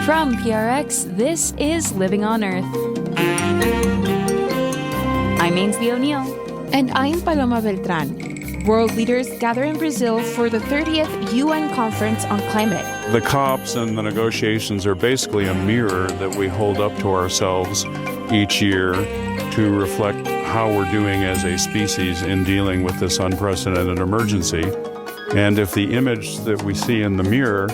From PRX, this is Living on Earth. I'm Ainsley O'Neill. And I'm Paloma Beltran. World leaders gather in Brazil for the 30th UN Conference on Climate. The COPs and the negotiations are basically a mirror that we hold up to ourselves each year to reflect how we're doing as a species in dealing with this unprecedented emergency. And if the image that we see in the mirror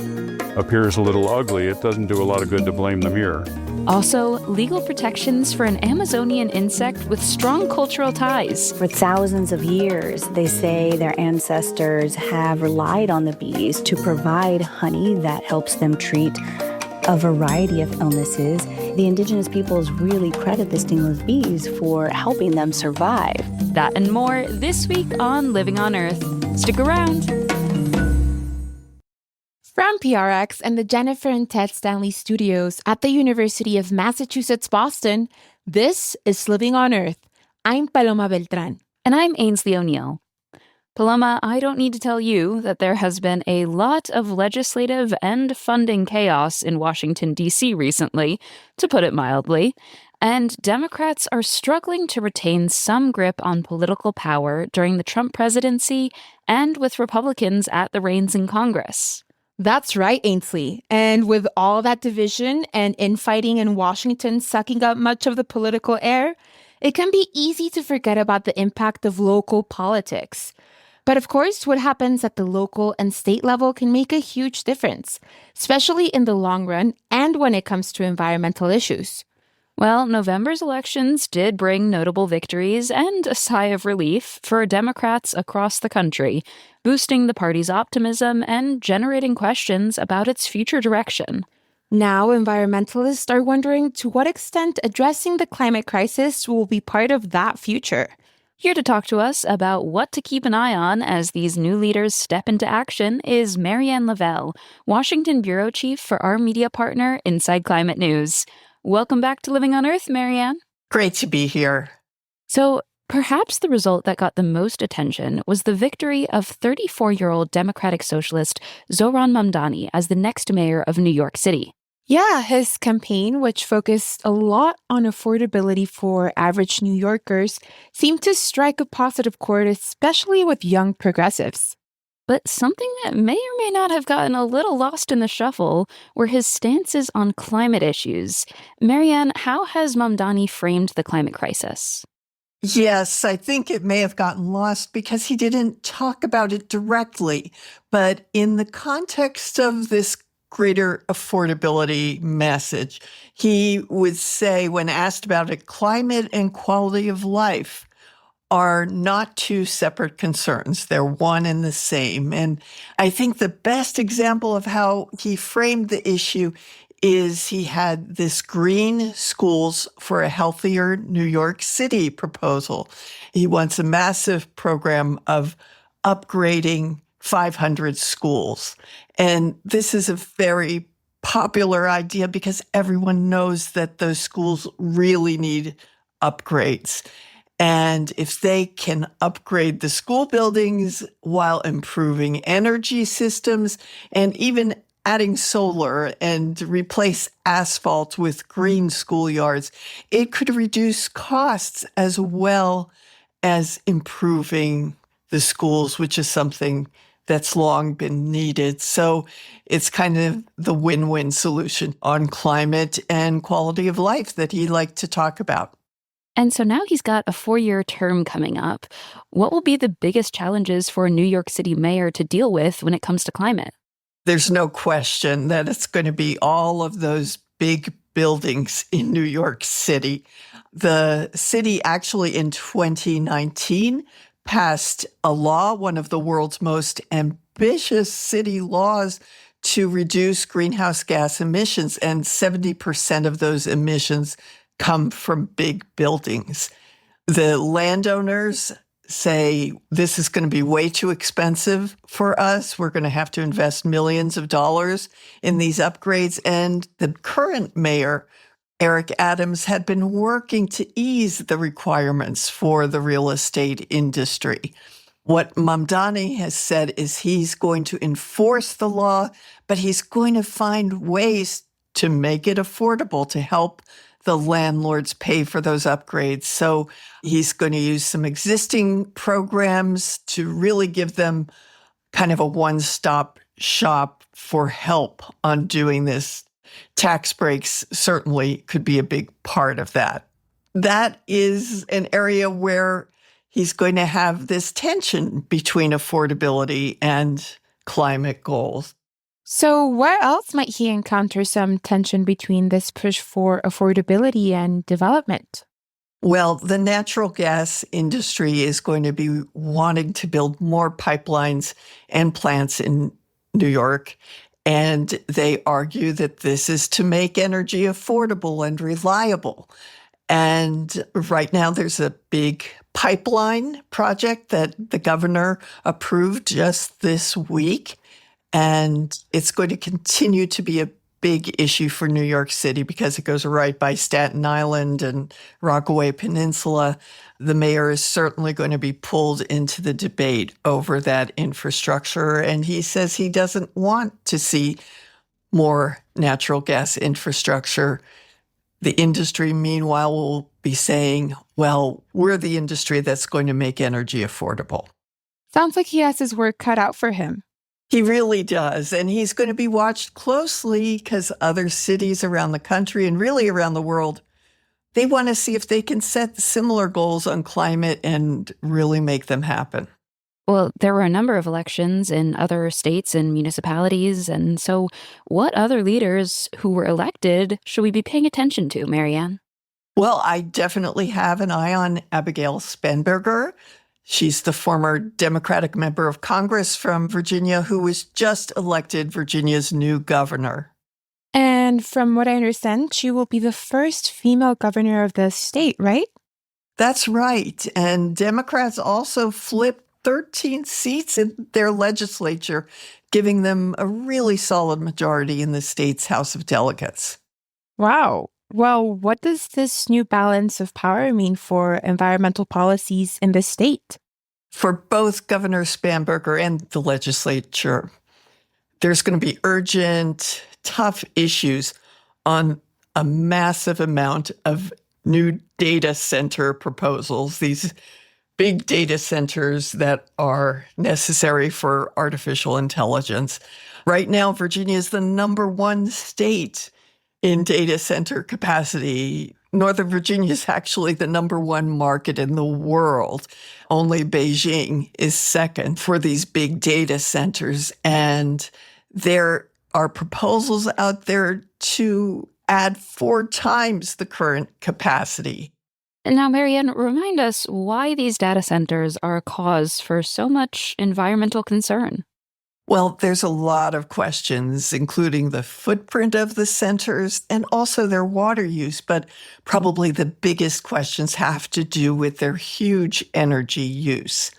appears a little ugly, it doesn't do a lot of good to blame the mirror. Also, legal protections for an Amazonian insect with strong cultural ties. For thousands of years, they say their ancestors have relied on the bees to provide honey that helps them treat a variety of illnesses. The indigenous peoples really credit the stingless bees for helping them survive. That and more this week on Living on Earth. Stick around. From PRX and the Jennifer and Ted Stanley studios at the University of Massachusetts, Boston, this is Living on Earth. I'm Paloma Beltran. And I'm Ainsley O'Neill. Paloma, I don't need to tell you that there has been a lot of legislative and funding chaos in Washington, D.C. recently, to put it mildly, and Democrats are struggling to retain some grip on political power during the Trump presidency and with Republicans at the reins in Congress. That's right, Ainsley. And with all that division and infighting in Washington sucking up much of the political air, it can be easy to forget about the impact of local politics. But of course, what happens at the local and state level can make a huge difference, especially in the long run and when it comes to environmental issues. Well, November's elections did bring notable victories and a sigh of relief for Democrats across the country, boosting the party's optimism and generating questions about its future direction. Now, environmentalists are wondering to what extent addressing the climate crisis will be part of that future. Here to talk to us about what to keep an eye on as these new leaders step into action is Marianne Lavelle, Washington Bureau Chief for our media partner, Inside Climate News. Welcome back to Living on Earth, Marianne. Great to be here. So, perhaps the result that got the most attention was the victory of 34-year-old Democratic Socialist Zohran Mamdani as the next mayor of New York City. Yeah, his campaign, which focused a lot on affordability for average New Yorkers, seemed to strike a positive chord, especially with young progressives. But something that may or may not have gotten a little lost in the shuffle were his stances on climate issues. Marianne, how has Mamdani framed the climate crisis? Yes, I think it may have gotten lost because he didn't talk about it directly. But in the context of this greater affordability message, he would say, when asked about it, climate and quality of life are not two separate concerns. They're one and the same. And I think the best example of how he framed the issue is he had this Green Schools for a Healthier New York City proposal. He wants a massive program of upgrading 500 schools. And this is a very popular idea because everyone knows that those schools really need upgrades. And if they can upgrade the school buildings while improving energy systems and even adding solar and replace asphalt with green schoolyards, it could reduce costs as well as improving the schools, which is something that's long been needed. So it's kind of the win-win solution on climate and quality of life that he liked to talk about. And so now he's got a 4-year term coming up. What will be the biggest challenges for a New York City mayor to deal with when it comes to climate? There's no question that it's going to be all of those big buildings in New York City. The city actually in 2019 passed a law, one of the world's most ambitious city laws, to reduce greenhouse gas emissions, and 70% of those emissions come from big buildings. The landowners say this is going to be way too expensive for us. We're going to have to invest millions of dollars in these upgrades. And the current mayor, Eric Adams, had been working to ease the requirements for the real estate industry. What Mamdani has said is he's going to enforce the law, but he's going to find ways to make it affordable, to help the landlords pay for those upgrades. So he's going to use some existing programs to really give them kind of a one-stop shop for help on doing this. Tax breaks certainly could be a big part of that. That is an area where he's going to have this tension between affordability and climate goals. So, where else might he encounter some tension between this push for affordability and development? Well, the natural gas industry is going to be wanting to build more pipelines and plants in New York. And they argue that this is to make energy affordable and reliable. And right now there's a big pipeline project that the governor approved just this week. And it's going to continue to be a big issue for New York City because it goes right by Staten Island and Rockaway Peninsula. The mayor is certainly going to be pulled into the debate over that infrastructure. And he says he doesn't want to see more natural gas infrastructure. The industry, meanwhile, will be saying, well, we're the industry that's going to make energy affordable. Sounds like he has his work cut out for him. He really does. And he's going to be watched closely because other cities around the country and really around the world, they want to see if they can set similar goals on climate and really make them happen. Well, there were a number of elections in other states and municipalities. And so what other leaders who were elected should we be paying attention to, Marianne? Well, I definitely have an eye on Abigail Spanberger. She's the former Democratic member of Congress from Virginia who was just elected Virginia's new governor. And from what I understand, she will be the first female governor of the state, right? That's right. And Democrats also flipped 13 seats in their legislature, giving them a really solid majority in the state's House of Delegates. Wow. Well, what does this new balance of power mean for environmental policies in the state? For both Governor Spanberger and the legislature, there's going to be urgent, tough issues on a massive amount of new data center proposals, these big data centers that are necessary for artificial intelligence. Right now, Virginia is the number one state in data center capacity. Northern Virginia is actually the number one market in the world. Only Beijing is second for these big data centers. And there are proposals out there to add 4 times the current capacity. And now, Marianne, remind us why these data centers are a cause for so much environmental concern. Well, there's a lot of questions, including the footprint of the centers and also their water use. But probably the biggest questions have to do with their huge energy use.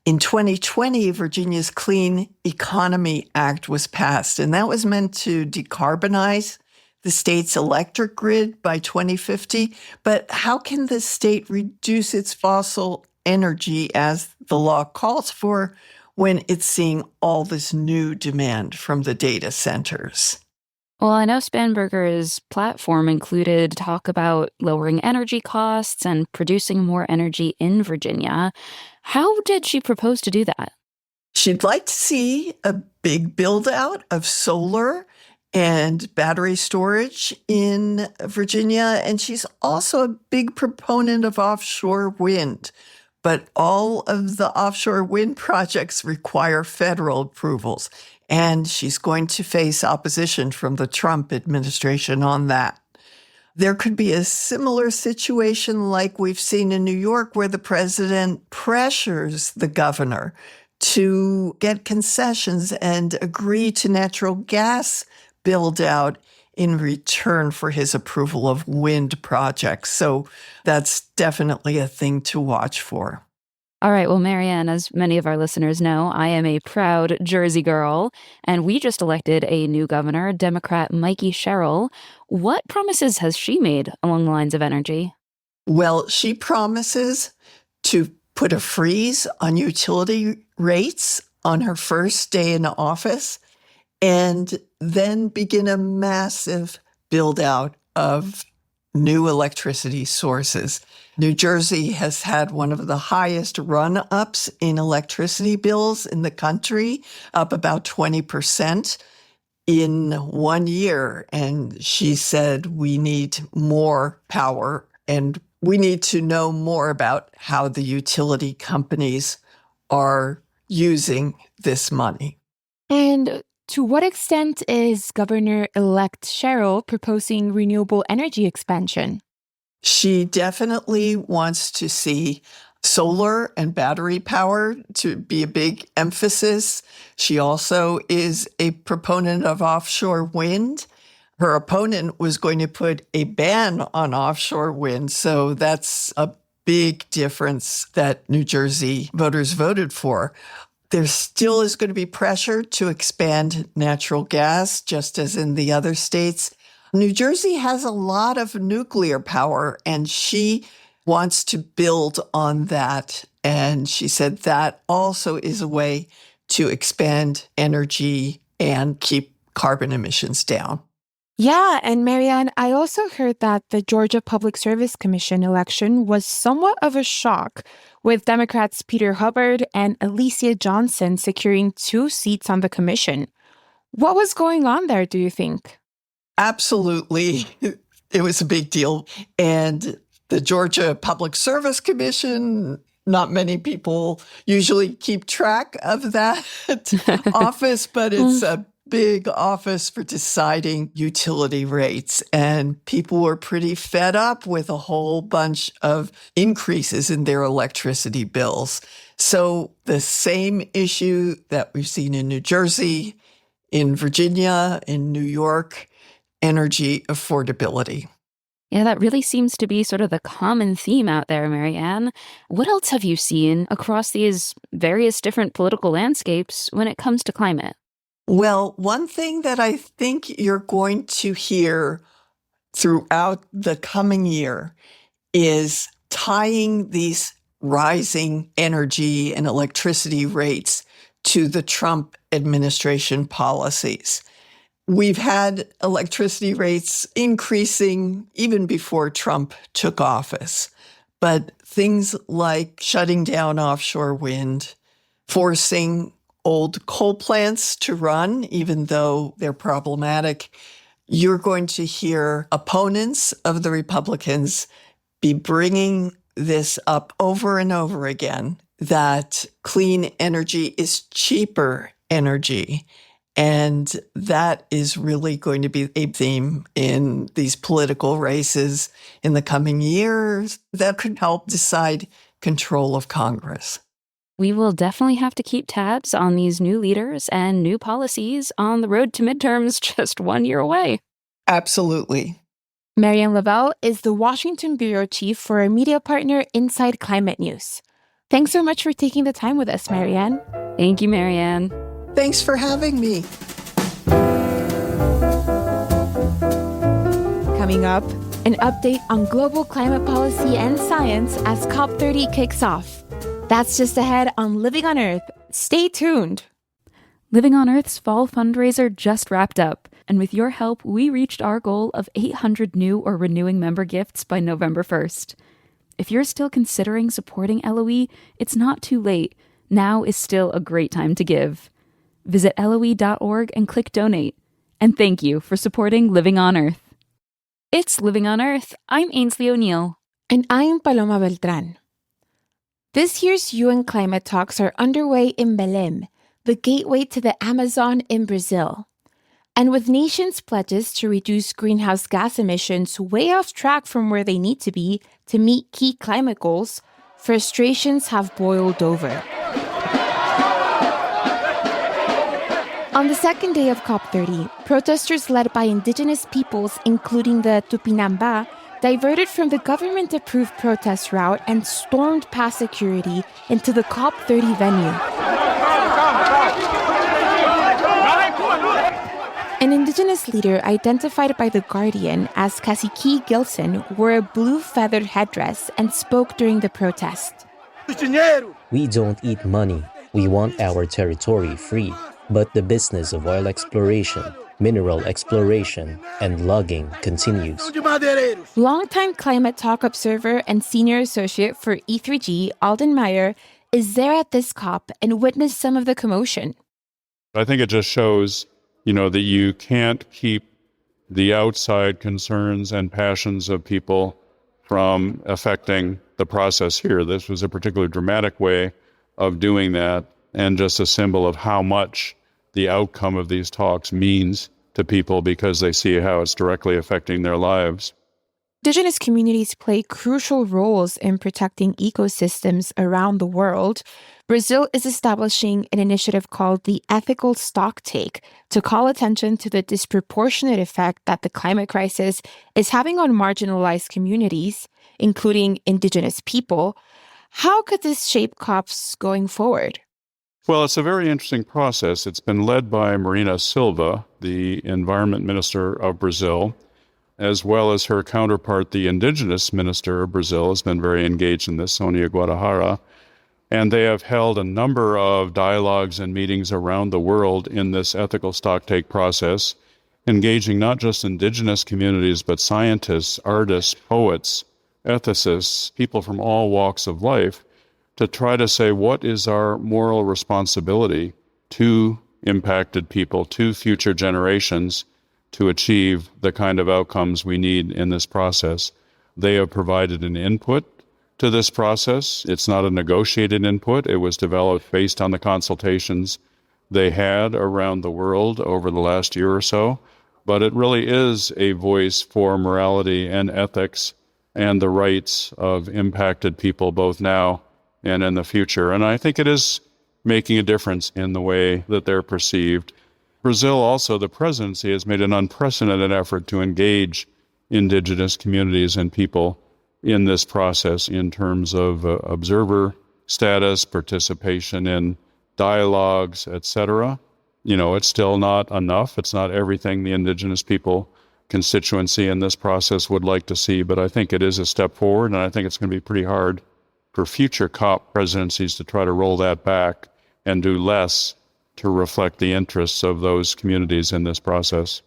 In 2020, Virginia's Clean Economy Act was passed, and that was meant to decarbonize the state's electric grid by 2050. But how can the state reduce its fossil energy as the law calls for when it's seeing all this new demand from the data centers? Well, I know Spanberger's platform included talk about lowering energy costs and producing more energy in Virginia. How did she propose to do that? She'd like to see a big build out of solar and battery storage in Virginia. And she's also a big proponent of offshore wind. But all of the offshore wind projects require federal approvals. And she's going to face opposition from the Trump administration on that. There could be a similar situation like we've seen in New York, where the president pressures the governor to get concessions and agree to natural gas build out in return for his approval of wind projects. So that's definitely a thing to watch for. All right, well, Marianne, as many of our listeners know, I am a proud Jersey girl, and we just elected a new governor, Democrat Mikey Sherrill. What promises has she made along the lines of energy? Well, she promises to put a freeze on utility rates on her first day in office, and then begin a massive build out of new electricity sources. New Jersey has had one of the highest run-ups in electricity bills in the country, up about 20% in 1 year. And she said, we need more power and we need to know more about how the utility companies are using this money. And to what extent is Governor-elect Sherrill proposing renewable energy expansion? She definitely wants to see solar and battery power to be a big emphasis. She also is a proponent of offshore wind. Her opponent was going to put a ban on offshore wind, so that's a big difference that New Jersey voters voted for. There still is going to be pressure to expand natural gas, just as in the other states. New Jersey has a lot of nuclear power, and she wants to build on that. And she said that also is a way to expand energy and keep carbon emissions down. Yeah, and Marianne, I also heard that the Georgia Public Service Commission election was somewhat of a shock, with Democrats Peter Hubbard and Alicia Johnson securing 2 seats on the commission. What was going on there, do you think? Absolutely. It was a big deal. And the Georgia Public Service Commission, not many people usually keep track of that office, but it's a big office for deciding utility rates. And people were pretty fed up with a whole bunch of increases in their electricity bills. So the same issue that we've seen in New Jersey, in Virginia, in New York, energy affordability. Yeah, that really seems to be sort of the common theme out there, Marianne. What else have you seen across these various different political landscapes when it comes to climate? Well, one thing that I think you're going to hear throughout the coming year is tying these rising energy and electricity rates to the Trump administration policies. We've had electricity rates increasing even before Trump took office, but things like shutting down offshore wind, forcing old coal plants to run, even though they're problematic, you're going to hear opponents of the Republicans be bringing this up over and over again, that clean energy is cheaper energy. And that is really going to be a theme in these political races in the coming years that could help decide control of Congress. We will definitely have to keep tabs on these new leaders and new policies on the road to midterms just 1 year away. Absolutely. Marianne Lavelle is the Washington Bureau Chief for our media partner Inside Climate News. Thanks so much for taking the time with us, Marianne. Thank you, Marianne. Thanks for having me. Coming up, an update on global climate policy and science as COP30 kicks off. That's just ahead on Living on Earth. Stay tuned. Living on Earth's fall fundraiser just wrapped up, and with your help, we reached our goal of 800 new or renewing member gifts by November 1st. If you're still considering supporting LOE, it's not too late. Now is still a great time to give. Visit LOE.org and click donate. And thank you for supporting Living on Earth. It's Living on Earth. I'm Ainsley O'Neill. And I'm Paloma Beltran. This year's UN climate talks are underway in Belém, the gateway to the Amazon in Brazil. And with nations' pledges to reduce greenhouse gas emissions way off track from where they need to be to meet key climate goals, frustrations have boiled over. On the second day of COP30, protesters led by indigenous peoples, including the Tupinamba, diverted from the government-approved protest route and stormed past security into the COP30 venue. An indigenous leader identified by The Guardian as Cacique Gilson wore a blue feathered headdress and spoke during the protest. We don't eat money. We want our territory free. But the business of oil exploration Mineral exploration and logging continues. Longtime climate talk observer and senior associate for E3G, Alden Meyer, is there at this COP and witnessed some of the commotion. I think it just shows, that you can't keep the outside concerns and passions of people from affecting the process here. This was a particularly dramatic way of doing that, and just a symbol of how much the outcome of these talks means to people because they see how it's directly affecting their lives. Indigenous communities play crucial roles in protecting ecosystems around the world. Brazil is establishing an initiative called the Ethical Stocktake to call attention to the disproportionate effect that the climate crisis is having on marginalized communities, including indigenous people. How could this shape COPs going forward? Well, it's a very interesting process. It's been led by Marina Silva, the Environment Minister of Brazil, as well as her counterpart, the Indigenous Minister of Brazil, has been very engaged in this, Sonia Guadalajara. And they have held a number of dialogues and meetings around the world in this ethical stocktake process, engaging not just indigenous communities, but scientists, artists, poets, ethicists, people from all walks of life, to try to say what is our moral responsibility to impacted people, to future generations, to achieve the kind of outcomes we need in this process. They have provided an input to this process. It's not a negotiated input. It was developed based on the consultations they had around the world over the last year or so. But it really is a voice for morality and ethics and the rights of impacted people both now and in the future. And I think it is making a difference in the way that they're perceived. Brazil also, the presidency, has made an unprecedented effort to engage indigenous communities and people in this process in terms of observer status, participation in dialogues, etc. It's still not enough. It's not everything the indigenous people constituency in this process would like to see, but I think it is a step forward, and I think it's going to be pretty hard for future COP presidencies to try to roll that back and do less to reflect the interests of those communities in this process.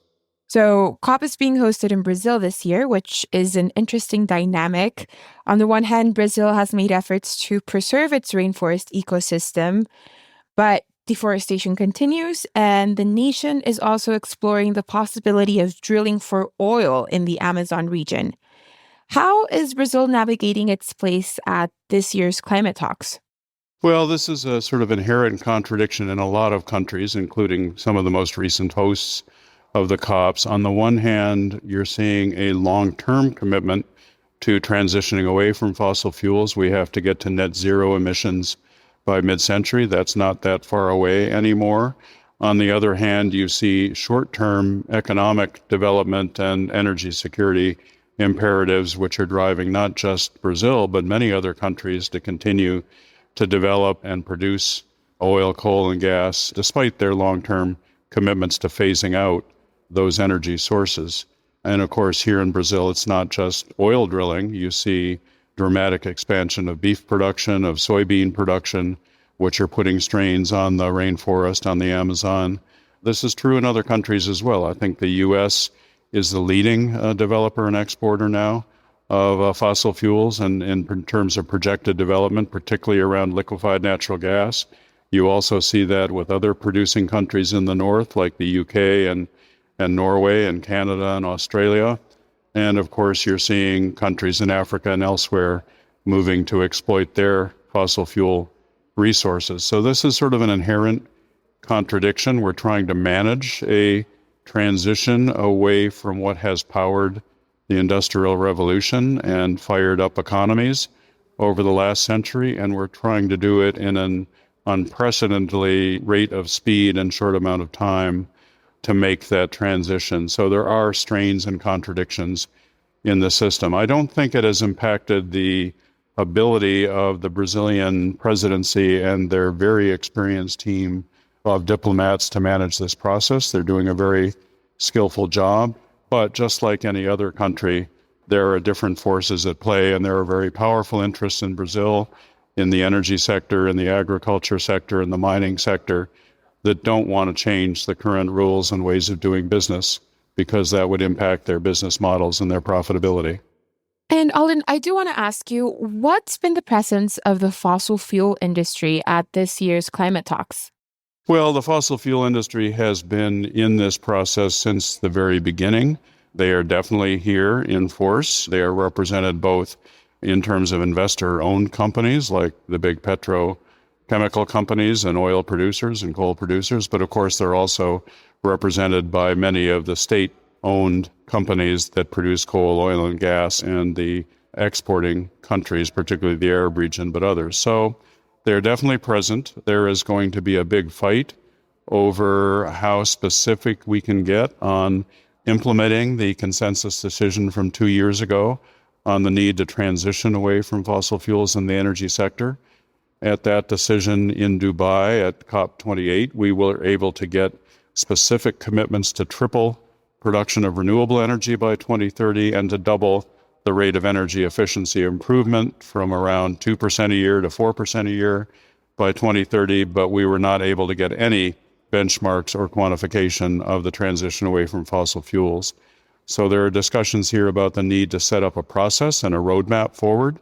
So COP is being hosted in Brazil this year, which is an interesting dynamic. On the one hand, Brazil has made efforts to preserve its rainforest ecosystem, but deforestation continues, and the nation is also exploring the possibility of drilling for oil in the Amazon region. How is Brazil navigating its place at this year's climate talks? Well, this is a sort of inherent contradiction in a lot of countries, including some of the most recent hosts of the COPs. On the one hand, you're seeing a long-term commitment to transitioning away from fossil fuels. We have to get to net zero emissions by mid-century. That's not that far away anymore. On the other hand, you see short-term economic development and energy security imperatives, which are driving not just Brazil, but many other countries to continue to develop and produce oil, coal, and gas, despite their long-term commitments to phasing out those energy sources. And of course, here in Brazil, it's not just oil drilling. You see dramatic expansion of beef production, of soybean production, which are putting strains on the rainforest, on the Amazon. This is true in other countries as well. I think the U.S. is the leading developer and exporter now of fossil fuels, and in terms of projected development, particularly around liquefied natural gas. You also see that with other producing countries in the north, like the UK and Norway and Canada and Australia. And of course, you're seeing countries in Africa and elsewhere moving to exploit their fossil fuel resources. So this is sort of an inherent contradiction. We're trying to manage a transition away from what has powered the Industrial Revolution and fired up economies over the last century, and we're trying to do it in an unprecedentedly rate of speed and short amount of time to make that transition. So there are strains and contradictions in the system. I don't think it has impacted the ability of the Brazilian presidency and their very experienced team of diplomats to manage this process. They're doing a very skillful job. But just like any other country, there are different forces at play, and there are very powerful interests in Brazil, in the energy sector, in the agriculture sector, in the mining sector, that don't want to change the current rules and ways of doing business because that would impact their business models and their profitability. And Alden, I do want to ask you, what's been the presence of the fossil fuel industry at this year's climate talks? Well, the fossil fuel industry has been in this process since the very beginning. They are definitely here in force. They are represented both in terms of investor-owned companies like the big petrochemical companies and oil producers and coal producers, but of course they're also represented by many of the state-owned companies that produce coal, oil, and gas, and the exporting countries, particularly the Arab region, but others. So they're definitely present. There is going to be a big fight over how specific we can get on implementing the consensus decision from 2 years ago on the need to transition away from fossil fuels in the energy sector. At that decision in Dubai at COP28, we were able to get specific commitments to triple production of renewable energy by 2030 and to double the rate of energy efficiency improvement from around 2% a year to 4% a year by 2030, but we were not able to get any benchmarks or quantification of the transition away from fossil fuels. So there are discussions here about the need to set up a process and a roadmap forward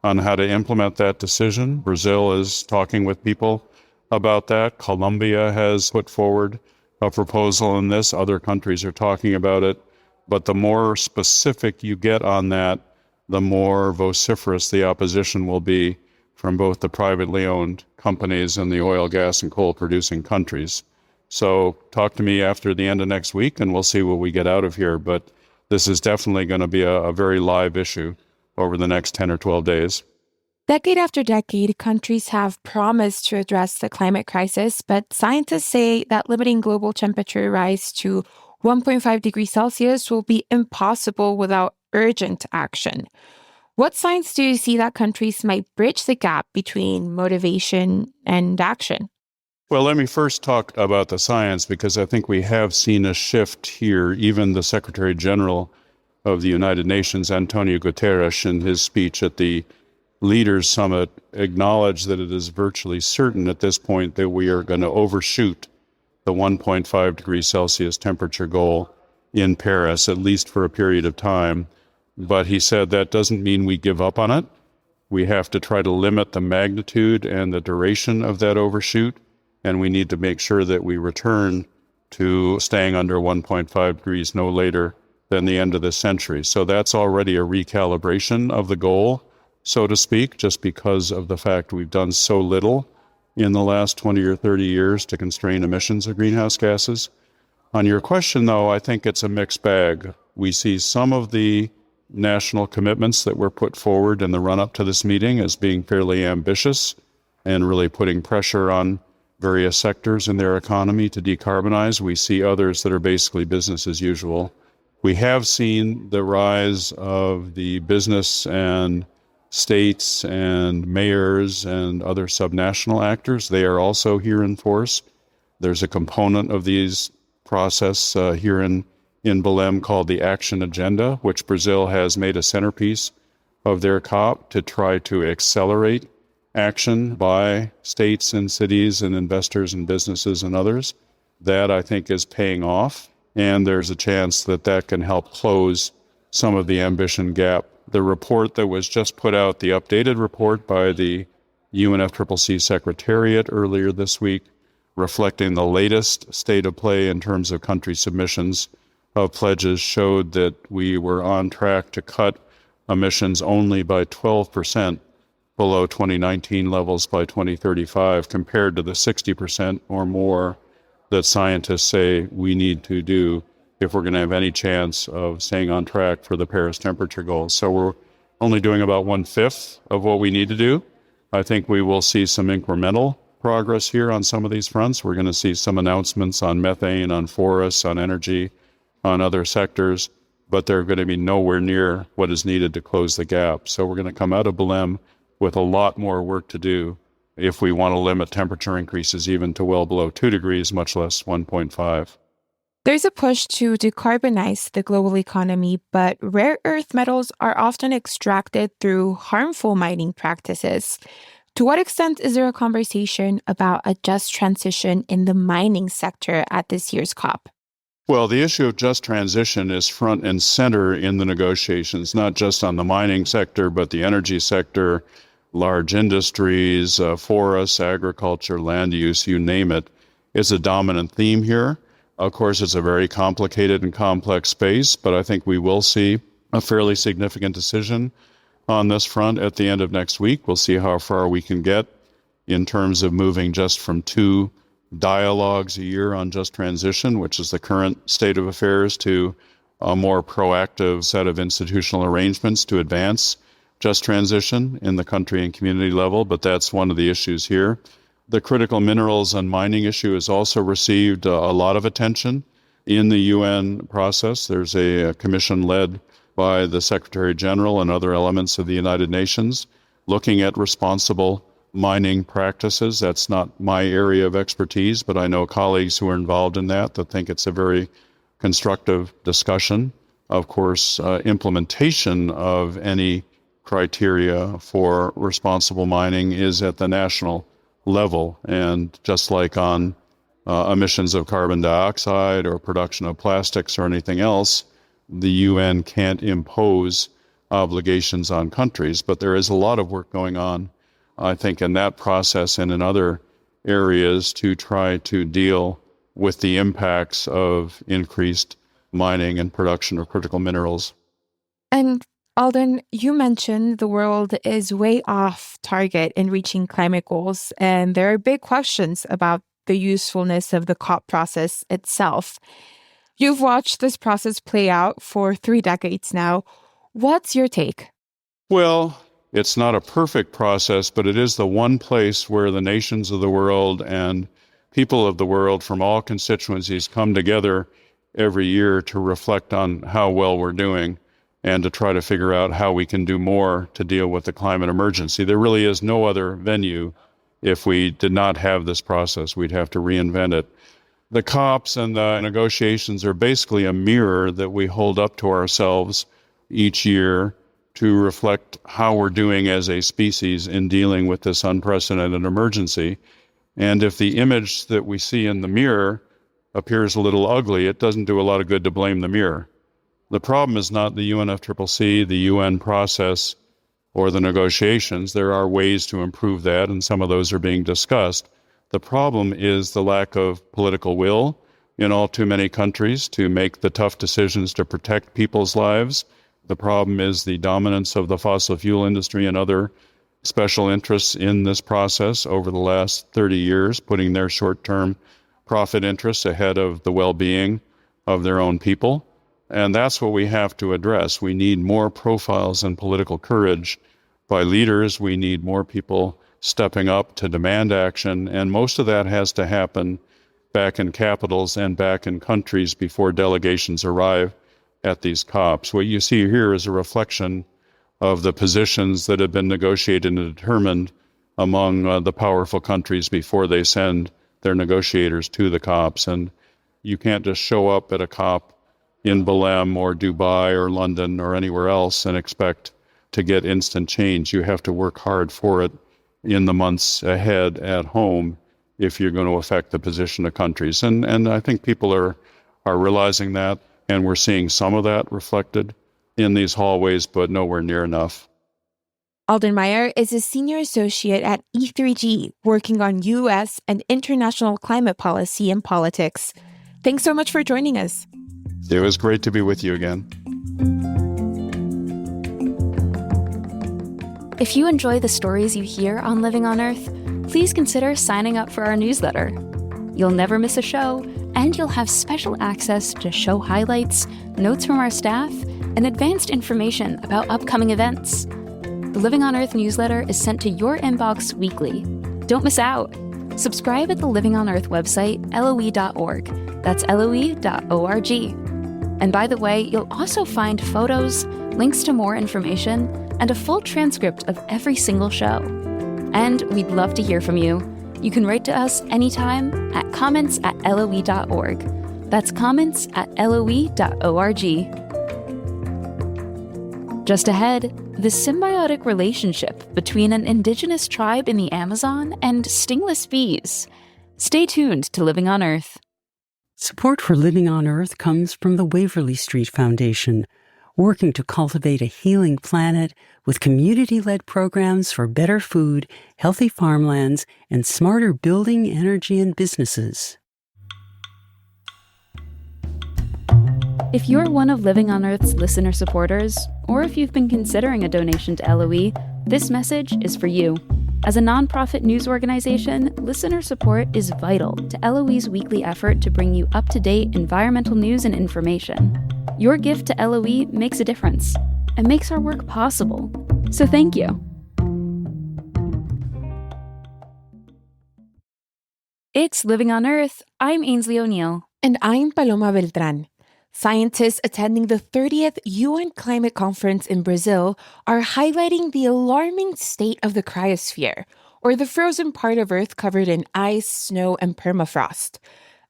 on how to implement that decision. Brazil is talking with people about that. Colombia has put forward a proposal in this. Other countries are talking about it. But the more specific you get on that, the more vociferous the opposition will be from both the privately owned companies and the oil, gas, and coal producing countries. So talk to me after the end of next week and we'll see what we get out of here. But this is definitely going to be a very live issue over the next 10 or 12 days. Decade after decade, countries have promised to address the climate crisis, but scientists say that limiting global temperature rise to 1.5 degrees Celsius will be impossible without urgent action. What signs do you see that countries might bridge the gap between motivation and action? Well, let me first talk about the science because I think we have seen a shift here. Even the Secretary General of the United Nations, Antonio Guterres, in his speech at the Leaders Summit, acknowledged that it is virtually certain at this point that we are going to overshoot the 1.5 degrees Celsius temperature goal in Paris, at least for a period of time. But he said that doesn't mean we give up on it. We have to try to limit the magnitude and the duration of that overshoot, and we need to make sure that we return to staying under 1.5 degrees no later than the end of this century. So that's already a recalibration of the goal, so to speak, just because of the fact we've done so little in the last 20 or 30 years to constrain emissions of greenhouse gases. On your question, though, I think it's a mixed bag. We see some of the national commitments that were put forward in the run-up to this meeting as being fairly ambitious and really putting pressure on various sectors in their economy to decarbonize. We see others that are basically business as usual. We have seen the rise of the business and states and mayors and other subnational actors. They are also here in force. There's a component of these process here in Belém called the Action Agenda, which Brazil has made a centerpiece of their COP to try to accelerate action by states and cities and investors and businesses and others. That, I think, is paying off, and there's a chance that that can help close some of the ambition gap. The report that was just put out, the updated report by the UNFCCC Secretariat earlier this week, reflecting the latest state of play in terms of country submissions of pledges, showed that we were on track to cut emissions only by 12% below 2019 levels by 2035, compared to the 60% or more that scientists say we need to do if we're going to have any chance of staying on track for the Paris temperature goals. So we're only doing about 1/5 of what we need to do. I think we will see some incremental progress here on some of these fronts. We're going to see some announcements on methane, on forests, on energy, on other sectors, but they're going to be nowhere near what is needed to close the gap. So we're going to come out of Belém with a lot more work to do if we want to limit temperature increases even to well below 2 degrees, much less 1.5. There's a push to decarbonize the global economy, but rare earth metals are often extracted through harmful mining practices. To what extent is there a conversation about a just transition in the mining sector at this year's COP? Well, the issue of just transition is front and center in the negotiations, not just on the mining sector, but the energy sector, large industries, forests, agriculture, land use, you name it. It's a dominant theme here. Of course, it's a very complicated and complex space, but I think we will see a fairly significant decision on this front at the end of next week. We'll see how far we can get in terms of moving just from 2 dialogues a year on just transition, which is the current state of affairs, to a more proactive set of institutional arrangements to advance just transition in the country and community level. But that's one of the issues here. The critical minerals and mining issue has also received a lot of attention in the UN process. There's a commission led by the Secretary General and other elements of the United Nations looking at responsible mining practices. That's not my area of expertise, but I know colleagues who are involved in that think it's a very constructive discussion. Of course, implementation of any criteria for responsible mining is at the national level. And just like on emissions of carbon dioxide or production of plastics or anything else, the UN can't impose obligations on countries. But there is a lot of work going on, I think, in that process and in other areas to try to deal with the impacts of increased mining and production of critical minerals. And Alden, you mentioned the world is way off target in reaching climate goals, and there are big questions about the usefulness of the COP process itself. You've watched this process play out for 3 decades now. What's your take? Well, it's not a perfect process, but it is the one place where the nations of the world and people of the world from all constituencies come together every year to reflect on how well we're doing and to try to figure out how we can do more to deal with the climate emergency. There really is no other venue. If we did not have this process, we'd have to reinvent it. The COPs and the negotiations are basically a mirror that we hold up to ourselves each year to reflect how we're doing as a species in dealing with this unprecedented emergency. And if the image that we see in the mirror appears a little ugly, it doesn't do a lot of good to blame the mirror. The problem is not the UNFCCC, the UN process, or the negotiations. There are ways to improve that, and some of those are being discussed. The problem is the lack of political will in all too many countries to make the tough decisions to protect people's lives. The problem is the dominance of the fossil fuel industry and other special interests in this process over the last 30 years, putting their short-term profit interests ahead of the well-being of their own people. And that's what we have to address. We need more profiles and political courage by leaders. We need more people stepping up to demand action, and most of that has to happen back in capitals and back in countries before delegations arrive at these COPs. What you see here is a reflection of the positions that have been negotiated and determined among the powerful countries before they send their negotiators to the COPs. And you can't just show up at a COP in Belém or Dubai or London or anywhere else and expect to get instant change. You have to work hard for it in the months ahead at home if you're going to affect the position of countries. And I think people are realizing that, and we're seeing some of that reflected in these hallways, but nowhere near enough. Alden Meyer is a senior associate at E3G, working on U.S. and international climate policy and politics. Thanks so much for joining us. It was great to be with you again. If you enjoy the stories you hear on Living on Earth, please consider signing up for our newsletter. You'll never miss a show, and you'll have special access to show highlights, notes from our staff, and advanced information about upcoming events. The Living on Earth newsletter is sent to your inbox weekly. Don't miss out. Subscribe at the Living on Earth website, loe.org. That's loe.org. And by the way, you'll also find photos, links to more information, and a full transcript of every single show. And we'd love to hear from you. You can write to us anytime at comments@loe.org. That's comments@loe.org. Just ahead, the symbiotic relationship between an indigenous tribe in the Amazon and stingless bees. Stay tuned to Living on Earth. Support for Living on Earth comes from the Waverly Street Foundation, working to cultivate a healing planet with community-led programs for better food, healthy farmlands, and smarter building, energy, and businesses. If you're one of Living on Earth's listener supporters, or if you've been considering a donation to LOE, this message is for you. As a nonprofit news organization, listener support is vital to LOE's weekly effort to bring you up-to-date environmental news and information. Your gift to LOE makes a difference and makes our work possible. So thank you. It's Living on Earth. I'm Ainsley O'Neill. And I'm Paloma Beltran. Scientists attending the 30th UN Climate Conference in Brazil are highlighting the alarming state of the cryosphere, or the frozen part of Earth covered in ice, snow, and permafrost.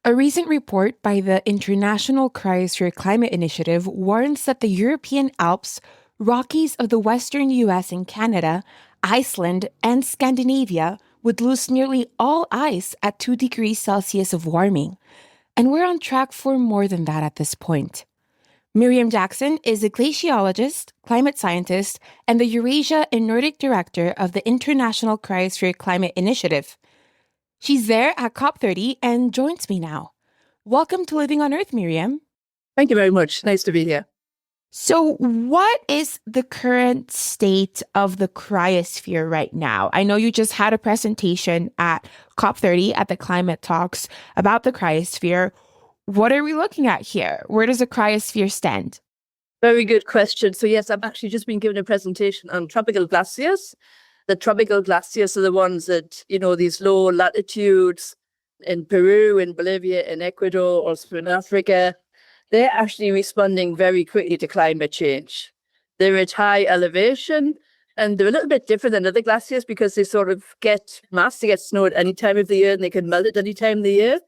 A recent report by the International Cryosphere Climate Initiative warns that the European Alps, Rockies of the Western U.S. and Canada, Iceland, and Scandinavia would lose nearly all ice at 2 degrees Celsius of warming. And we're on track for more than that at this point. Miriam Jackson is a glaciologist, climate scientist, and the Eurasia and Nordic director of the International Cryosphere Climate Initiative. She's there at COP30 and joins me now. Welcome to Living on Earth, Miriam. Thank you very much. Nice to be here. So what is the current state of the cryosphere right now? I know you just had a presentation at COP30 at the climate talks about the cryosphere. What are we looking at here? Where does the cryosphere stand? Very good question. So yes, I've actually just been given a presentation on tropical glaciers. The tropical glaciers are the ones that, these low latitudes in Peru, in Bolivia, in Ecuador, also in Africa. They're actually responding very quickly to climate change. They're at high elevation, and they're a little bit different than other glaciers because they sort of get mass, they get snow at any time of the year, and they can melt at any time of the year.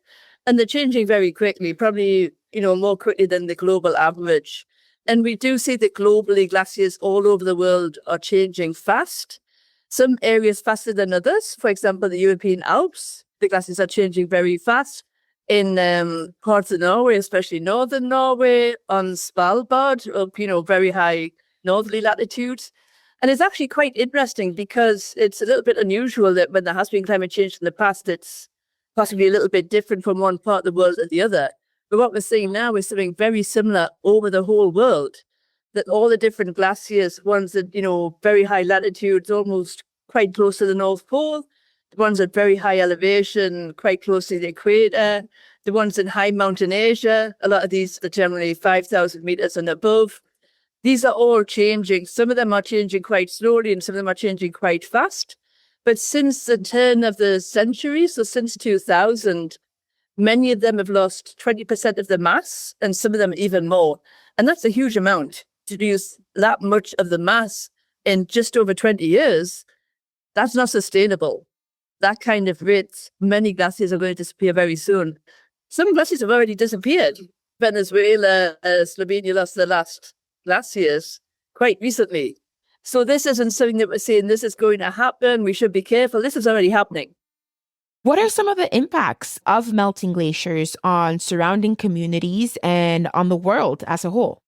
And they're changing very quickly, probably, more quickly than the global average. And we do see that globally glaciers all over the world are changing fast. Some areas faster than others. For example, the European Alps, the glaciers are changing very fast. In parts of Norway, especially northern Norway, on Svalbard, up, very high northerly latitudes. And it's actually quite interesting because it's a little bit unusual that when there has been climate change in the past, it's possibly a little bit different from one part of the world to the other. But what we're seeing now is something very similar over the whole world, that all the different glaciers, ones at, very high latitudes, almost quite close to the North Pole, the ones at very high elevation, quite close to the equator, the ones in high mountain Asia, a lot of these are generally 5,000 meters and above. These are all changing. Some of them are changing quite slowly and some of them are changing quite fast. But since the turn of the century, so since 2000, many of them have lost 20% of the mass and some of them even more. And that's a huge amount. To lose that much of the mass in just over 20 years, that's not sustainable. That kind of rate, many glaciers are going to disappear very soon. Some glaciers have already disappeared. Venezuela, Slovenia lost their last glaciers quite recently. So this isn't something that we're saying this is going to happen. We should be careful. This is already happening. What are some of the impacts of melting glaciers on surrounding communities and on the world as a whole?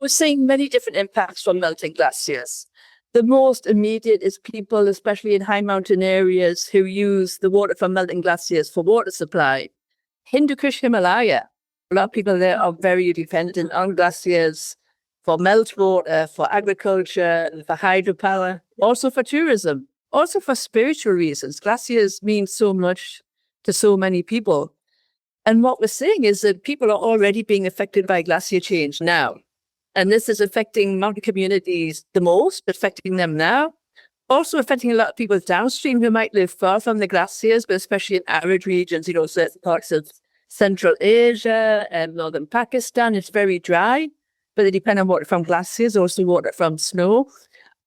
We're seeing many different impacts from melting glaciers. The most immediate is people, especially in high mountain areas, who use the water from melting glaciers for water supply. Hindu Kush Himalaya, a lot of people there are very dependent on glaciers for meltwater, for agriculture, for hydropower, also for tourism, also for spiritual reasons. Glaciers mean so much to so many people. And what we're seeing is that people are already being affected by glacier change now. And this is affecting mountain communities the most, affecting them now. Also affecting a lot of people downstream who might live far from the glaciers, but especially in arid regions, certain parts of Central Asia and northern Pakistan. It's very dry, but they depend on water from glaciers, also water from snow.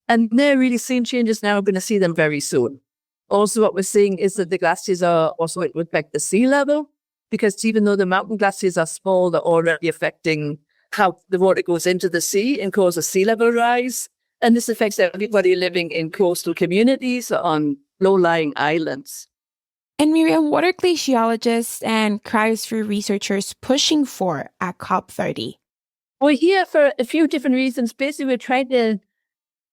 And they're really seeing changes now. We're going to see them very soon. Also, what we're seeing is that the glaciers are also it would affect the sea level, because even though the mountain glaciers are small, they're already affecting how the water goes into the sea and causes sea level rise. And this affects everybody living in coastal communities or on low-lying islands. And Miriam, what are glaciologists and cryosphere researchers pushing for at COP30? We're here for a few different reasons. Basically, we're trying to,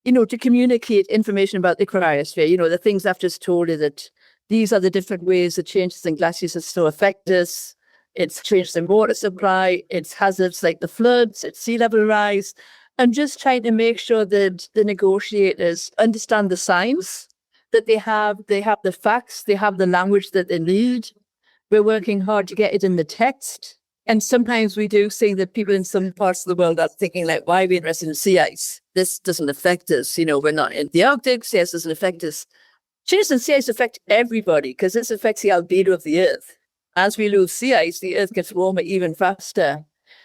to communicate information about the cryosphere, the things I've just told you, that these are the different ways that changes in glaciers are so affect us. It's changes in water supply, it's hazards like the floods, it's sea level rise, and just trying to make sure that the negotiators understand the science, that they have the facts, they have the language that they need. We're working hard to get it in the text. And sometimes we do see that people in some parts of the world are thinking like, why are we interested in sea ice? This doesn't affect us. We're not in the Arctic, sea ice doesn't affect us. Changes in sea ice affect everybody because this affects the albedo of the Earth. As we lose sea ice, the Earth gets warmer even faster.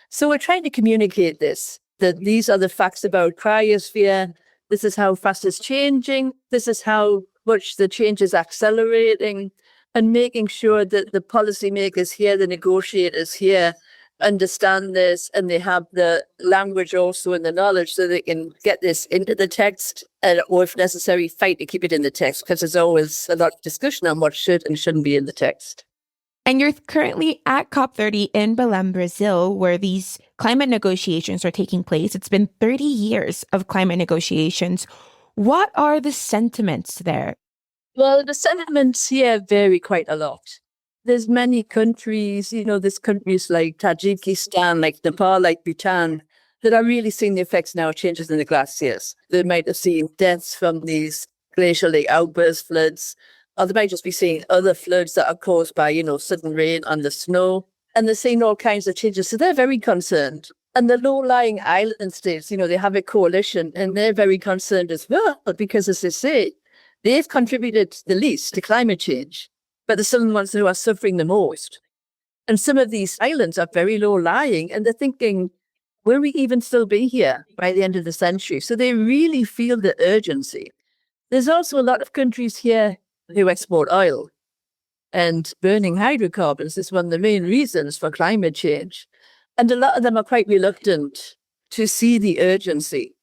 So we're trying to communicate this, that these are the facts about cryosphere. This is how fast it's changing. This is how much the change is accelerating, and making sure that the policymakers here, the negotiators here, understand this, and they have the language also and the knowledge so they can get this into the text, or if necessary, fight to keep it in the text, because there's always a lot of discussion on what should and shouldn't be in the text. And you're currently at COP30 in Belém, Brazil, where these climate negotiations are taking place. It's been 30 years of climate negotiations. What are the sentiments there? Well, the sentiments here vary quite a lot. There's many countries, there's countries like Tajikistan, like Nepal, like Bhutan, that are really seeing the effects now of changes in the glaciers. They might have seen deaths from these glacial lake outburst floods, or they might just be seeing other floods that are caused by, sudden rain on the snow. And they're seeing all kinds of changes. So they're very concerned. And the low-lying island states, they have a coalition, and they're very concerned as well, because as they say, they've contributed the least to climate change, but they're still the ones who are suffering the most. And some of these islands are very low-lying, and they're thinking, will we even still be here by the end of the century? So they really feel the urgency. There's also a lot of countries here who export oil, and burning hydrocarbons is one of the main reasons for climate change. And a lot of them are quite reluctant to see the urgency.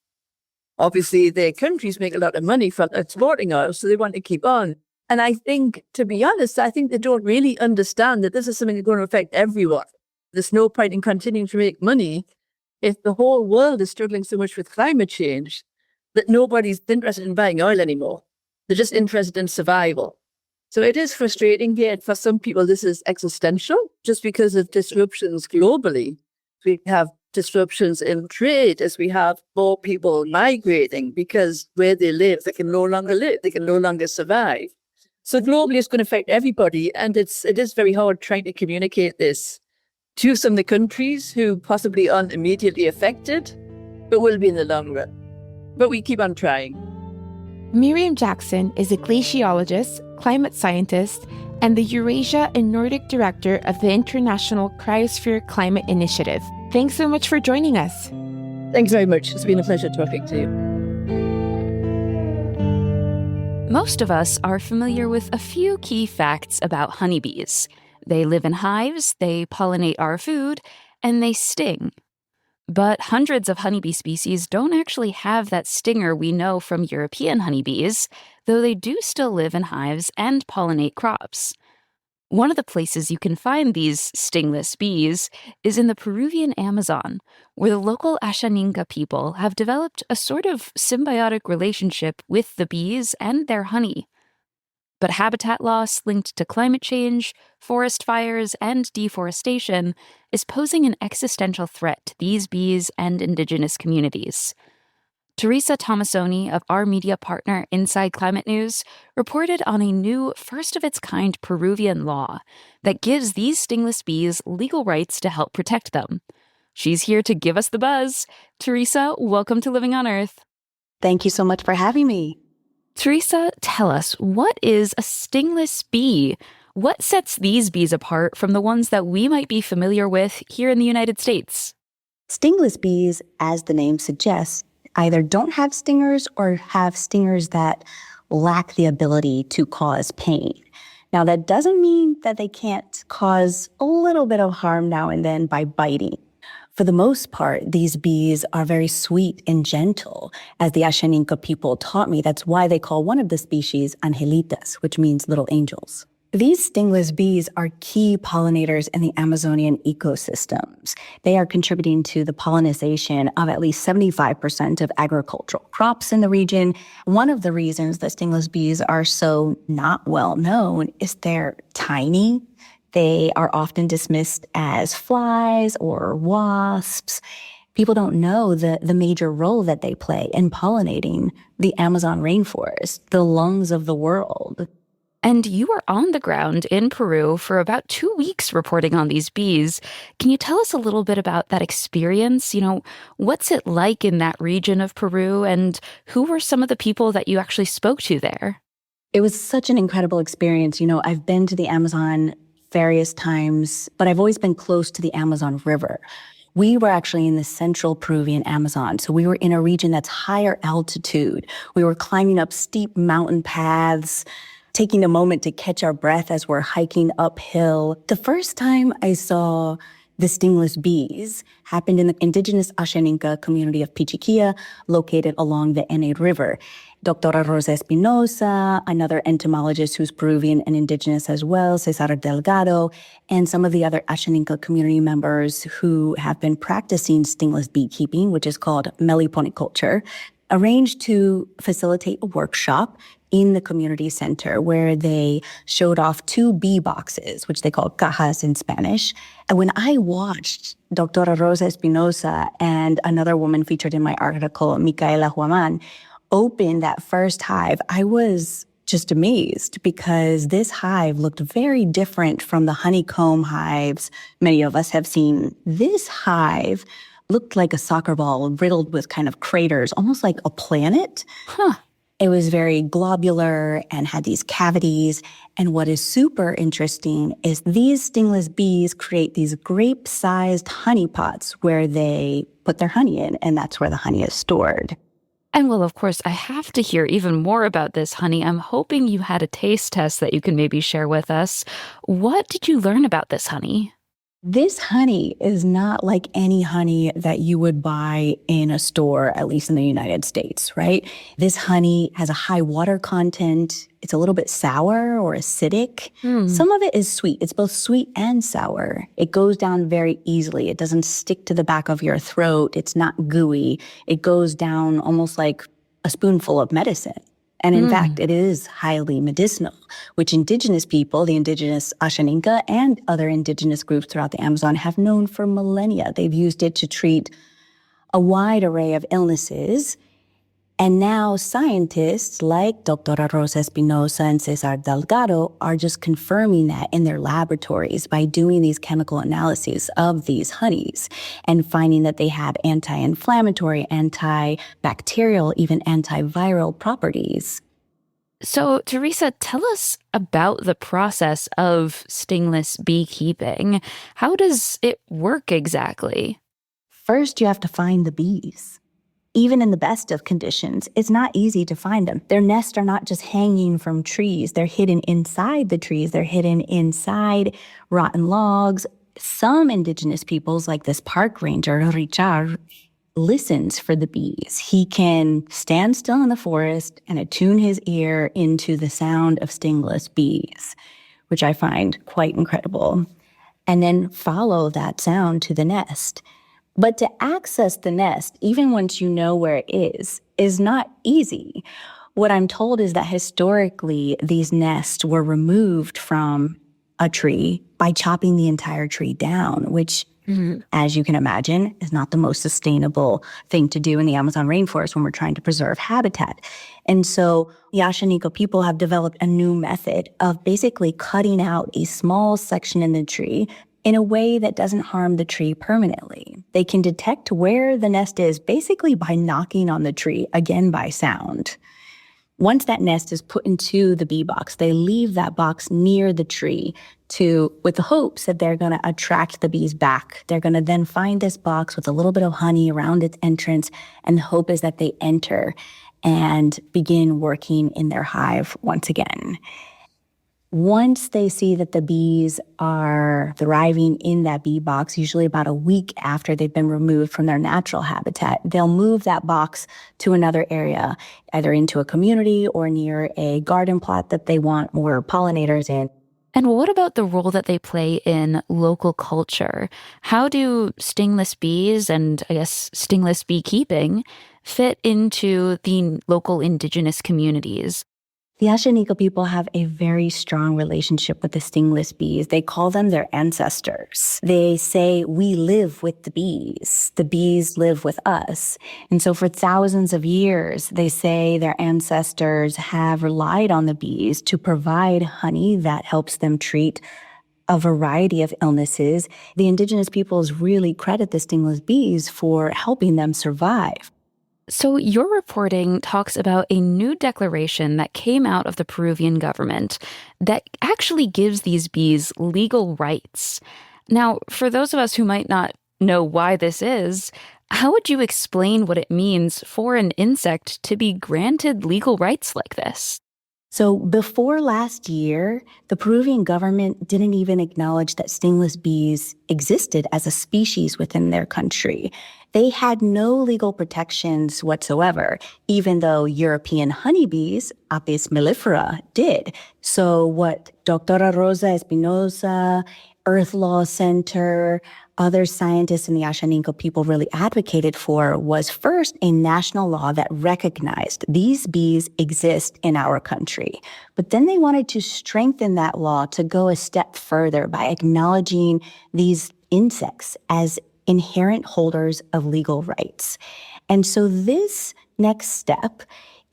Obviously, their countries make a lot of money from exporting oil, so they want to keep on. And I think, to be honest, I think they don't really understand that this is something that's going to affect everyone. There's no point in continuing to make money if the whole world is struggling so much with climate change that nobody's interested in buying oil anymore. They're just interested in survival. So it is frustrating here. For some people, this is existential just because of disruptions globally. We have disruptions in trade as we have more people migrating because where they live, they can no longer live, they can no longer survive. So globally, it's going to affect everybody. And it is very hard trying to communicate this to some of the countries who possibly aren't immediately affected, but will be in the long run. But we keep on trying. Miriam Jackson is a glaciologist, climate scientist, and the Eurasia and Nordic Director of the International Cryosphere Climate Initiative. Thanks so much for joining us. Thanks very much. It's been a pleasure talking to you. Most of us are familiar with a few key facts about honeybees. They live in hives, they pollinate our food, and they sting. But hundreds of honeybee species don't actually have that stinger we know from European honeybees, though they do still live in hives and pollinate crops. One of the places you can find these stingless bees is in the Peruvian Amazon, where the local Ashaninka people have developed a sort of symbiotic relationship with the bees and their honey. But habitat loss linked to climate change, forest fires, and deforestation is posing an existential threat to these bees and indigenous communities. Teresa Tomasoni of our media partner Inside Climate News reported on a new first-of-its-kind Peruvian law that gives these stingless bees legal rights to help protect them. She's here to give us the buzz. Teresa, welcome to Living on Earth. Thank you so much for having me. Teresa, tell us, what is a stingless bee? What sets these bees apart from the ones that we might be familiar with here in the United States? Stingless bees, as the name suggests, either don't have stingers or have stingers that lack the ability to cause pain. Now, that doesn't mean that they can't cause a little bit of harm now and then by biting. For the most part, these bees are very sweet and gentle. As the Ashaninka people taught me, that's why they call one of the species angelitas, which means little angels. These stingless bees are key pollinators in the Amazonian ecosystems. They are contributing to the pollination of at least 75% of agricultural crops in the region. One of the reasons that stingless bees are so not well known is they're tiny. They are often dismissed as flies or wasps. People don't know the major role that they play in pollinating the Amazon rainforest, the lungs of the world. And you were on the ground in Peru for about 2 weeks reporting on these bees. Can you tell us a little bit about that experience? What's it like in that region of Peru, and who were some of the people that you actually spoke to there? It was such an incredible experience. I've been to the Amazon various times, but I've always been close to the Amazon River. We were actually in the central Peruvian Amazon, so we were in a region that's higher altitude. We were climbing up steep mountain paths, taking a moment to catch our breath as we're hiking uphill. The first time I saw the stingless bees happened in the indigenous Ashaninka community of Pichiquilla, located along the Ene River. Doctora Rosa Espinosa, another entomologist who's Peruvian and indigenous as well, Cesar Delgado, and some of the other Ashaninka community members who have been practicing stingless beekeeping, which is called meliponiculture, arranged to facilitate a workshop in the community center where they showed off 2 bee boxes, which they call cajas in Spanish. And when I watched Doctora Rosa Espinosa and another woman featured in my article, Micaela Huaman, open that first hive, I was just amazed because this hive looked very different from the honeycomb hives many of us have seen. This hive looked like a soccer ball riddled with kind of craters, almost like a planet. It was very globular and had these cavities. And what is super interesting is these stingless bees create these grape-sized honey pots where they put their honey in, and that's where the honey is stored. And well, of course, I have to hear even more about this honey. I'm hoping you had a taste test that you can maybe share with us. What did you learn about this honey? This honey is not like any honey that you would buy in a store, at least in the United States, right? This honey has a high water content. It's a little bit sour or acidic. Some of it is sweet. It's both sweet and sour. It goes down very easily. It doesn't stick to the back of your throat. It's not gooey. It goes down almost like a spoonful of medicine. And in fact, it is highly medicinal, which indigenous people, the indigenous Ashaninka and other indigenous groups throughout the Amazon have known for millennia. They've used it to treat a wide array of illnesses. And now scientists like Doctora Rosa Espinosa and Cesar Delgado are just confirming that in their laboratories by doing these chemical analyses of these honeys and finding that they have anti-inflammatory, antibacterial, even antiviral properties. So, Teresa, tell us about the process of stingless beekeeping. How does it work exactly? First, you have to find the bees. Even in the best of conditions, it's not easy to find them. Their nests are not just hanging from trees. They're hidden inside the trees. They're hidden inside rotten logs. Some indigenous peoples, like this park ranger, Richard, listens for the bees. He can stand still in the forest and attune his ear into the sound of stingless bees, which I find quite incredible, and then follow that sound to the nest. But to access the nest, even once you know where it is not easy. What I'm told is that historically, these nests were removed from a tree by chopping the entire tree down, which, as you can imagine, is not the most sustainable thing to do in the Amazon rainforest when we're trying to preserve habitat. And so the Ashaninka people have developed a new method of basically cutting out a small section in the tree in a way that doesn't harm the tree permanently. They can detect where the nest is basically by knocking on the tree, again by sound. Once that nest is put into the bee box, they leave that box near the tree with the hopes that they're going to attract the bees back. They're going to then find this box with a little bit of honey around its entrance, and the hope is that they enter and begin working in their hive once again. Once they see that the bees are thriving in that bee box, usually about a week after they've been removed from their natural habitat, they'll move that box to another area, either into a community or near a garden plot that they want more pollinators in. And what about the role that they play in local culture? How do stingless bees and, I guess, stingless beekeeping fit into the local indigenous communities? The Ashaninka people have a very strong relationship with the stingless bees. They call them their ancestors. They say, we live with the bees live with us. And so for thousands of years, they say their ancestors have relied on the bees to provide honey that helps them treat a variety of illnesses. The indigenous peoples really credit the stingless bees for helping them survive. So, your reporting talks about a new declaration that came out of the Peruvian government that actually gives these bees legal rights. Now, for those of us who might not know why this is, how would you explain what it means for an insect to be granted legal rights like this? So before last year, the Peruvian government didn't even acknowledge that stingless bees existed as a species within their country. They had no legal protections whatsoever, even though European honeybees, Apis mellifera, did. So what Dr. Rosa Espinosa, Earth Law Center, other scientists and the Ashaninka people really advocated for was first a national law that recognized these bees exist in our country. But then they wanted to strengthen that law to go a step further by acknowledging these insects as inherent holders of legal rights. And so this next step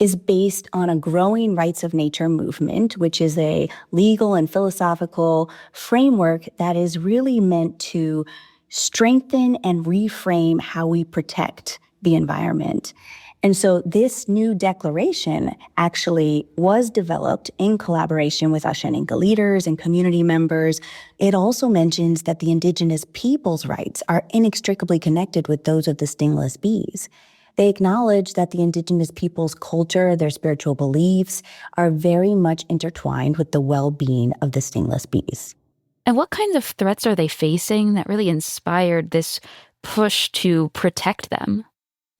is based on a growing rights of nature movement, which is a legal and philosophical framework that is really meant to strengthen and reframe how we protect the environment. And so this new declaration actually was developed in collaboration with Ashaninka leaders and community members. It also mentions that the indigenous people's rights are inextricably connected with those of the stingless bees. They acknowledge that the indigenous people's culture, their spiritual beliefs, are very much intertwined with the well-being of the stingless bees. And what kinds of threats are they facing that really inspired this push to protect them?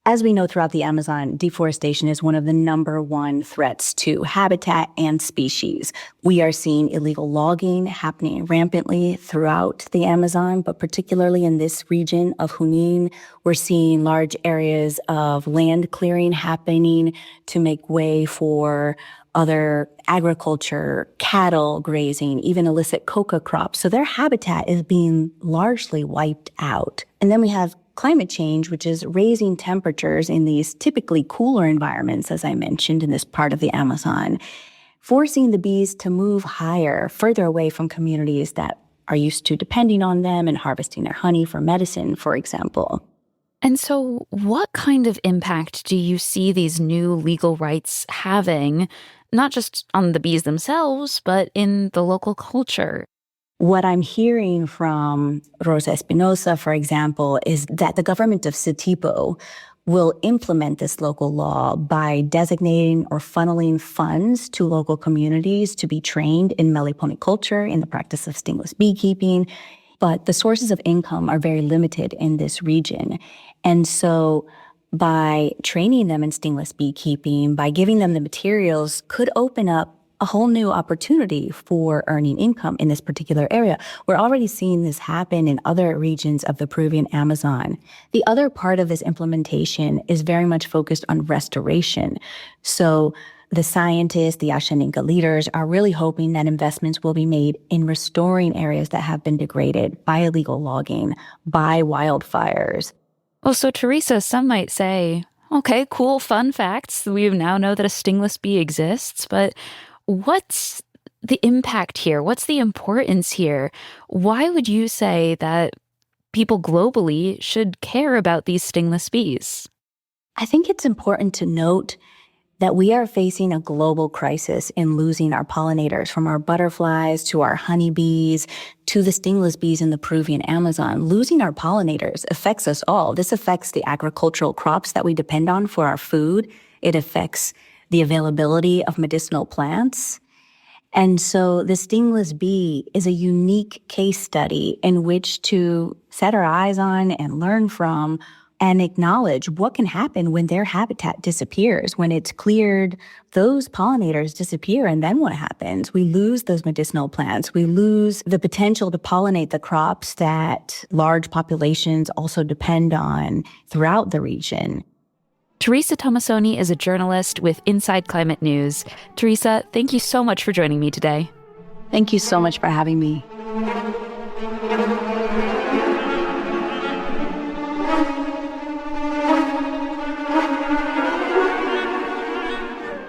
As we know throughout the Amazon, deforestation is one of the number one threats to habitat and species. We are seeing illegal logging happening rampantly throughout the Amazon, but particularly in this region of Junín, we're seeing large areas of land clearing happening to make way for other agriculture, cattle grazing, even illicit coca crops. So their habitat is being largely wiped out. And then we have climate change, which is raising temperatures in these typically cooler environments, as I mentioned, in this part of the Amazon, forcing the bees to move higher, further away from communities that are used to depending on them and harvesting their honey for medicine, for example. And so, what kind of impact do you see these new legal rights having, not just on the bees themselves, but in the local culture? What I'm hearing from Rosa Espinosa, for example, is that the government of Setipo will implement this local law by designating or funneling funds to local communities to be trained in meliponic culture, in the practice of stingless beekeeping. But the sources of income are very limited in this region. And so by training them in stingless beekeeping, by giving them the materials, could open up a whole new opportunity for earning income in this particular area. We're already seeing this happen in other regions of the Peruvian Amazon. The other part of this implementation is very much focused on restoration. So the scientists, the Ashaninka leaders are really hoping that investments will be made in restoring areas that have been degraded by illegal logging, by wildfires. Well, so Teresa, some might say, okay, cool, fun facts. We now know that a stingless bee exists, but what's the impact here? What's the importance here? Why would you say that people globally should care about these stingless bees? I think it's important to note that we are facing a global crisis in losing our pollinators, from our butterflies to our honeybees to the stingless bees in the Peruvian Amazon. Losing our pollinators affects us all. This affects the agricultural crops that we depend on for our food. It affects the availability of medicinal plants. And so the stingless bee is a unique case study in which to set our eyes on and learn from and acknowledge what can happen when their habitat disappears. When it's cleared, those pollinators disappear, and then what happens? We lose those medicinal plants. We lose the potential to pollinate the crops that large populations also depend on throughout the region. Teresa Tomasoni is a journalist with Inside Climate News. Teresa, thank you so much for joining me today. Thank you so much for having me.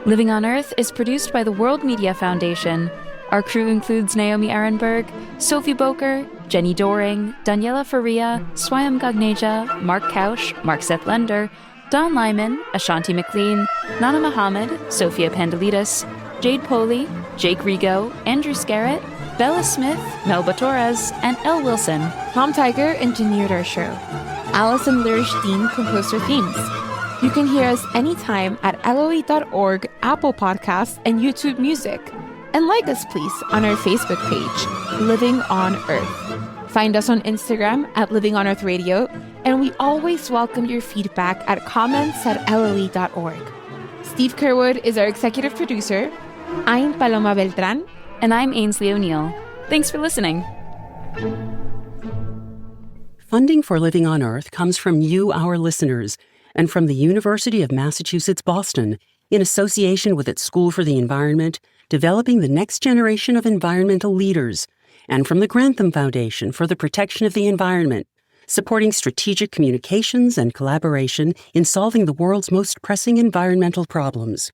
Living on Earth is produced by the World Media Foundation. Our crew includes Naomi Ehrenberg, Sophie Boker, Jenny Doring, Daniela Faria, Swayam Gagneja, Mark Kausch, Mark Seth Lender, Don Lyman, Ashanti McLean, Nana Mohammed, Sophia Pandelides, Jade Poley, Jake Rigo, Andrew Scarrett, Bella Smith, Melba Torres, and Elle Wilson. Tom Tiger engineered our show. Allison Lirish-Dean composed our themes. You can hear us anytime at LOE.org, Apple Podcasts, and YouTube Music. And like us, please, on our Facebook page, Living on Earth. Find us on Instagram at Living on Earth Radio, and we always welcome your feedback at comments@LOE.org. Steve Kerwood is our executive producer. I'm Paloma Beltran. And I'm Ainsley O'Neill. Thanks for listening. Funding for Living on Earth comes from you, our listeners, and from the University of Massachusetts Boston, in association with its School for the Environment, developing the next generation of environmental leaders, and from the Grantham Foundation for the Protection of the Environment, supporting strategic communications and collaboration in solving the world's most pressing environmental problems.